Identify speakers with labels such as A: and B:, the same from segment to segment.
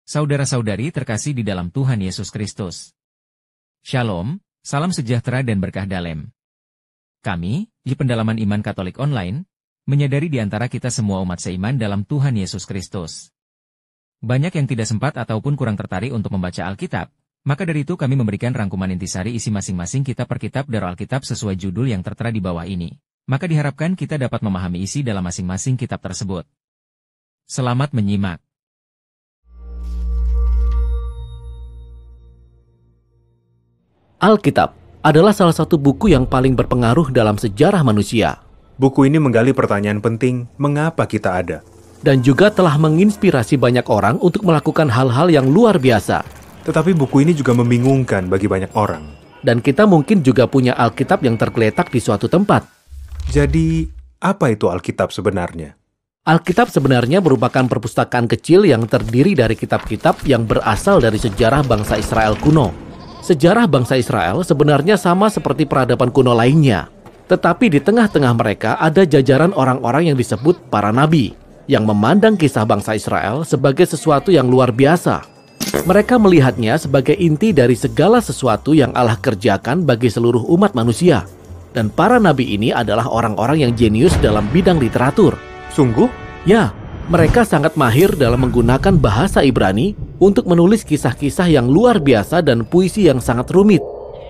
A: Saudara-saudari terkasih di dalam Tuhan Yesus Kristus. Shalom, salam sejahtera dan berkah dalam. Kami, di Pendalaman Iman Katolik Online, menyadari di antara kita semua umat seiman dalam Tuhan Yesus Kristus. Banyak yang tidak sempat ataupun kurang tertarik untuk membaca Alkitab, maka dari itu kami memberikan rangkuman intisari isi masing-masing kitab per kitab dari Alkitab sesuai judul yang tertera di bawah ini. Maka diharapkan kita dapat memahami isi dalam masing-masing kitab tersebut. Selamat menyimak.
B: Alkitab adalah salah satu buku yang paling berpengaruh dalam sejarah manusia.
C: Buku ini menggali pertanyaan penting, mengapa kita ada?
B: Dan juga telah menginspirasi banyak orang untuk melakukan hal-hal yang luar biasa.
C: Tetapi buku ini juga membingungkan bagi banyak orang.
B: Dan kita mungkin juga punya Alkitab yang tergeletak di suatu tempat.
C: Jadi, apa itu Alkitab sebenarnya?
B: Alkitab sebenarnya merupakan perpustakaan kecil yang terdiri dari kitab-kitab yang berasal dari sejarah bangsa Israel kuno. Sejarah bangsa Israel sebenarnya sama seperti peradaban kuno lainnya. Tetapi di tengah-tengah mereka ada jajaran orang-orang yang disebut para nabi, yang memandang kisah bangsa Israel sebagai sesuatu yang luar biasa. Mereka melihatnya sebagai inti dari segala sesuatu yang Allah kerjakan bagi seluruh umat manusia. Dan para nabi ini adalah orang-orang yang jenius dalam bidang literatur.
C: Sungguh?
B: Ya, mereka sangat mahir dalam menggunakan bahasa Ibrani untuk menulis kisah-kisah yang luar biasa dan puisi yang sangat rumit.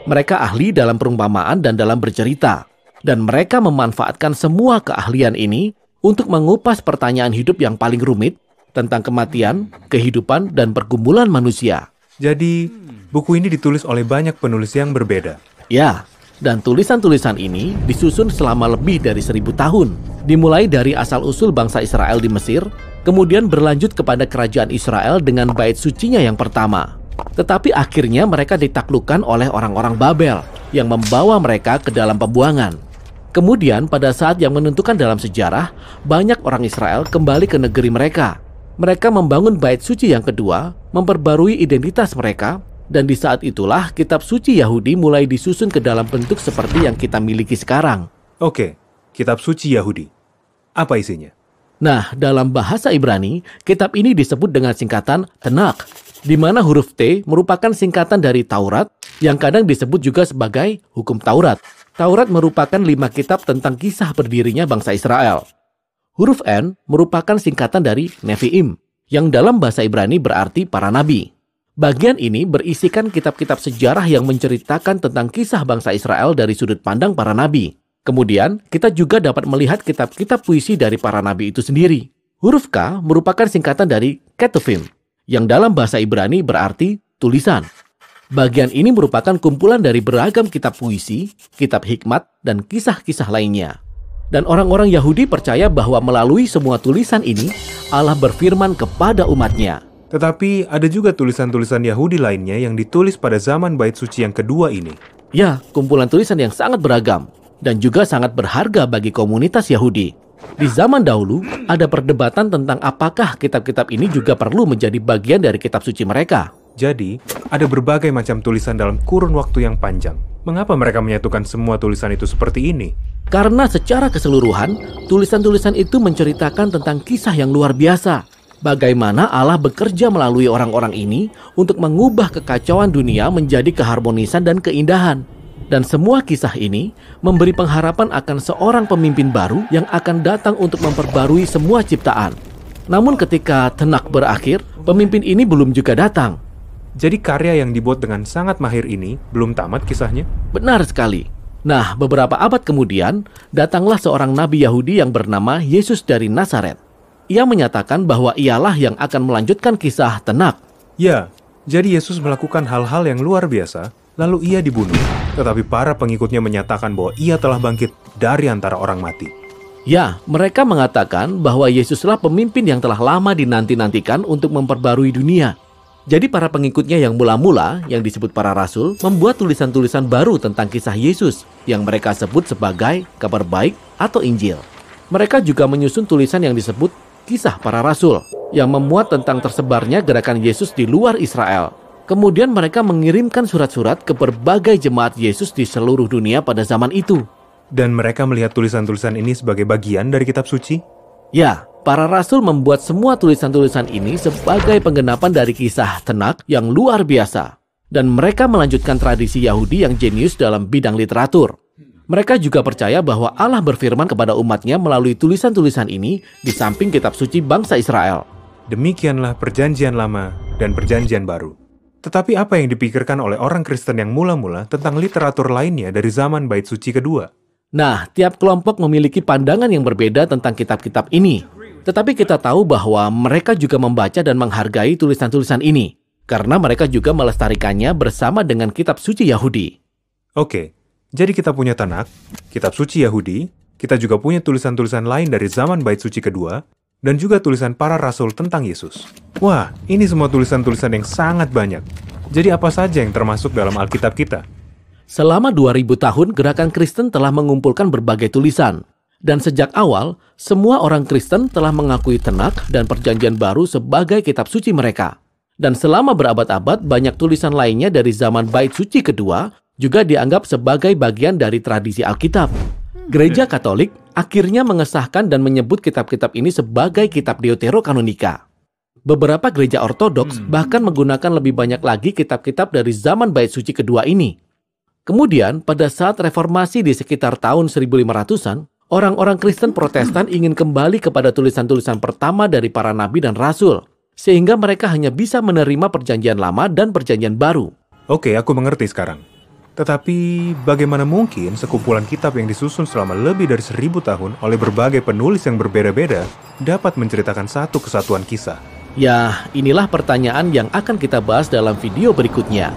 B: Mereka ahli dalam perumpamaan dan dalam bercerita. Dan mereka memanfaatkan semua keahlian ini untuk mengupas pertanyaan hidup yang paling rumit tentang kematian, kehidupan, dan pergumulan manusia.
C: Jadi, buku ini ditulis oleh banyak penulis yang berbeda.
B: Ya, dan tulisan-tulisan ini disusun selama lebih dari 1000 tahun. Dimulai dari asal-usul bangsa Israel di Mesir, kemudian berlanjut kepada kerajaan Israel dengan bait sucinya yang pertama. Tetapi akhirnya mereka ditaklukkan oleh orang-orang Babel yang membawa mereka ke dalam pembuangan. Kemudian pada saat yang menentukan dalam sejarah, banyak orang Israel kembali ke negeri mereka. Mereka membangun bait suci yang kedua, memperbarui identitas mereka, dan di saat itulah kitab suci Yahudi mulai disusun ke dalam bentuk seperti yang kita miliki sekarang.
C: Oke, kitab suci Yahudi. Apa isinya?
B: Nah, dalam bahasa Ibrani, kitab ini disebut dengan singkatan Tanakh, di mana huruf T merupakan singkatan dari Taurat, yang kadang disebut juga sebagai Hukum Taurat. Taurat merupakan 5 kitab tentang kisah berdirinya bangsa Israel. Huruf N merupakan singkatan dari Nevi'im, yang dalam bahasa Ibrani berarti para nabi. Bagian ini berisikan kitab-kitab sejarah yang menceritakan tentang kisah bangsa Israel dari sudut pandang para nabi. Kemudian, kita juga dapat melihat kitab-kitab puisi dari para nabi itu sendiri. Huruf K merupakan singkatan dari Ketuvim, yang dalam bahasa Ibrani berarti tulisan. Bagian ini merupakan kumpulan dari beragam kitab puisi, kitab hikmat, dan kisah-kisah lainnya. Dan orang-orang Yahudi percaya bahwa melalui semua tulisan ini, Allah berfirman kepada umatnya.
C: Tetapi ada juga tulisan-tulisan Yahudi lainnya yang ditulis pada zaman bait suci yang kedua ini.
B: Ya, kumpulan tulisan yang sangat beragam dan juga sangat berharga bagi komunitas Yahudi. Di zaman dahulu, ada perdebatan tentang apakah kitab-kitab ini juga perlu menjadi bagian dari kitab suci mereka.
C: Jadi, ada berbagai macam tulisan dalam kurun waktu yang panjang. Mengapa mereka menyatukan semua tulisan itu seperti ini?
B: Karena secara keseluruhan, tulisan-tulisan itu menceritakan tentang kisah yang luar biasa. Bagaimana Allah bekerja melalui orang-orang ini untuk mengubah kekacauan dunia menjadi keharmonisan dan keindahan. Dan semua kisah ini memberi pengharapan akan seorang pemimpin baru yang akan datang untuk memperbarui semua ciptaan. Namun ketika Tanakh berakhir, pemimpin ini belum juga datang.
C: Jadi karya yang dibuat dengan sangat mahir ini belum tamat kisahnya?
B: Benar sekali. Nah, beberapa abad kemudian, datanglah seorang nabi Yahudi yang bernama Yesus dari Nazaret. Ia menyatakan bahwa ialah yang akan melanjutkan kisah Tanakh.
C: Ya, jadi Yesus melakukan hal-hal yang luar biasa, lalu ia dibunuh. Tetapi para pengikutnya menyatakan bahwa ia telah bangkit dari antara orang mati.
B: Ya, mereka mengatakan bahwa Yesuslah pemimpin yang telah lama dinanti-nantikan untuk memperbarui dunia. Jadi para pengikutnya yang mula-mula, yang disebut para rasul, membuat tulisan-tulisan baru tentang kisah Yesus, yang mereka sebut sebagai kabar baik atau Injil. Mereka juga menyusun tulisan yang disebut kisah para rasul, yang memuat tentang tersebarnya gerakan Yesus di luar Israel. Kemudian mereka mengirimkan surat-surat ke berbagai jemaat Yesus di seluruh dunia pada zaman itu.
C: Dan mereka melihat tulisan-tulisan ini sebagai bagian dari kitab suci?
B: Ya, Para rasul membuat semua tulisan-tulisan ini sebagai penggenapan dari kisah Tanakh yang luar biasa. Dan mereka melanjutkan tradisi Yahudi yang jenius dalam bidang literatur. Mereka juga percaya bahwa Allah berfirman kepada umatnya melalui tulisan-tulisan ini di samping kitab suci bangsa Israel.
C: Demikianlah perjanjian lama dan perjanjian baru. Tetapi apa yang dipikirkan oleh orang Kristen yang mula-mula tentang literatur lainnya dari zaman Bait Suci kedua?
B: Nah, tiap kelompok memiliki pandangan yang berbeda tentang kitab-kitab ini. Tetapi kita tahu bahwa mereka juga membaca dan menghargai tulisan-tulisan ini, karena mereka juga melestarikannya bersama dengan kitab suci Yahudi.
C: Oke, jadi kita punya Tanakh, kitab suci Yahudi, kita juga punya tulisan-tulisan lain dari zaman Bait Suci kedua, dan juga tulisan para rasul tentang Yesus. Wah, ini semua tulisan-tulisan yang sangat banyak. Jadi apa saja yang termasuk dalam Alkitab kita?
B: Selama 2000 tahun, gerakan Kristen telah mengumpulkan berbagai tulisan. Dan sejak awal, semua orang Kristen telah mengakui Tanakh dan Perjanjian Baru sebagai kitab suci mereka. Dan selama berabad-abad, banyak tulisan lainnya dari zaman Bait Suci kedua juga dianggap sebagai bagian dari tradisi Alkitab. Gereja Katolik akhirnya mengesahkan dan menyebut kitab-kitab ini sebagai kitab Deuterokanonika. Beberapa gereja Ortodoks bahkan menggunakan lebih banyak lagi kitab-kitab dari zaman Bait Suci kedua ini. Kemudian, pada saat reformasi di sekitar tahun 1500-an, orang-orang Kristen Protestan ingin kembali kepada tulisan-tulisan pertama dari para nabi dan rasul, sehingga mereka hanya bisa menerima Perjanjian Lama dan Perjanjian Baru.
C: Oke, aku mengerti sekarang. Tetapi, bagaimana mungkin sekumpulan kitab yang disusun selama lebih dari 1000 tahun oleh berbagai penulis yang berbeda-beda dapat menceritakan satu kesatuan kisah?
B: Ya, inilah pertanyaan yang akan kita bahas dalam video berikutnya.